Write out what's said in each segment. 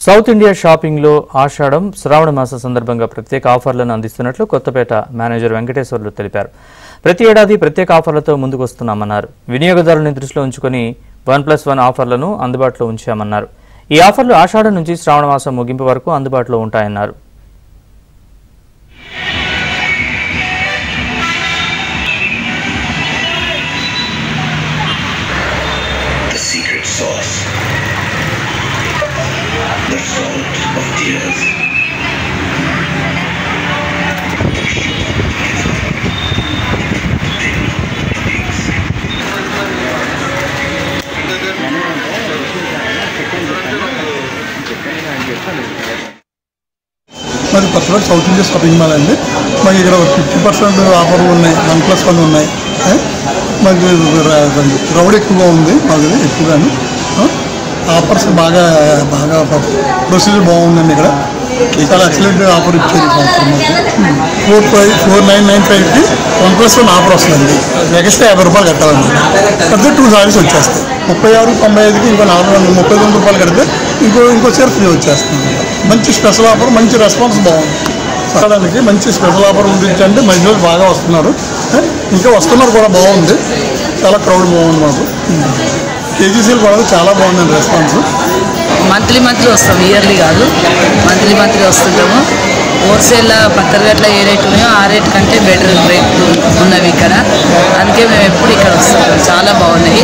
South India shopping లో ఆషాఢం శ్రావణ మాస సందర్భంగా ప్రత్యేక ఆఫర్లను అందిస్తున్నట్లు కొత్తపేట మేనేజర్ వెంకటేశ్వర్లు తెలిపారు. ప్రతి ఏడాది ప్రత్యేక ఆఫర్లతో ముందుకు వస్తున్నామన్నారు. వినియోగదారులను దృష్టిలో ఉంచుకొని 1+1 ఆఫర్లను అందుబాటులో ఉంచామన్నారు. ఈ ఆఫర్లు ఆషాఢం నుంచి శ్రావణ మాసం ముగింపు వరకు అందుబాటులో ఉంటాయన్నారు. The salt of tears. మరి Kothapet South India shopping mall అండి. మాకు ఇక్కడ 50% ఆఫర్ ఉన్నాయి, 1+1 ఉన్నాయి. మాకు క్రౌడ్ ఎక్కువగా ఉంది, మాకు ఎక్కువగాను ఆఫర్స్ బాగా ప్రొసీజర్ బాగుందండి. ఇక్కడ చాలా ఎక్సలెంట్ ఆఫర్ ఇచ్చేది సంవత్సరం మాకు 4995కి 1+1 ఆఫర్ వస్తుందండి. ఎక్స్ట్రా ₹50 కట్టాలండి. కడితే 2 సారీస్ వచ్చేస్తాయి. 3695కి ఇంకో 439 రూపాయలు కడితే ఇంకో చీర ఫ్రీ వచ్చేస్తుంది. మంచి స్పెషల్ ఆఫర్, మంచి రెస్పాన్స్ బాగుంది. సరడానికి మంచి స్పెషల్ ఆఫర్ ఉండించండి. మహిళలు బాగా వస్తున్నారు, ఇంకా వస్తున్నారు కూడా బాగుంది. చాలా క్రౌడ్ బాగుంది. మాకు కేజీసీలు కూడా చాలా బాగుందండి రెస్పాన్స్. మంత్లీ వస్తాం, ఇయర్లీ కాదు, మంత్లీ వస్తుంటాము. హోల్సేల్లో పత్తరగట్ల ఏ రేట్ ఉన్నాయో ఆ రేట్ కంటే బెటర్ రేట్లు ఉన్నవి ఇక్కడ. అందుకే మేము ఎప్పుడు ఇక్కడ వస్తుంటాం. చాలా బాగున్నాయి,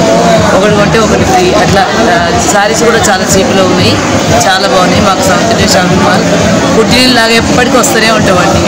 ఒకటి కొంటే ఒకటి ఫ్రీ అట్లా. శారీస్ కూడా చాలా చీప్లో ఉన్నాయి, చాలా బాగున్నాయి. మాకు సౌత్ ఇండియా షాపింగ్ మాల్ పుట్టినలాగా ఎప్పటికీ వస్తూనే ఉంటామండి.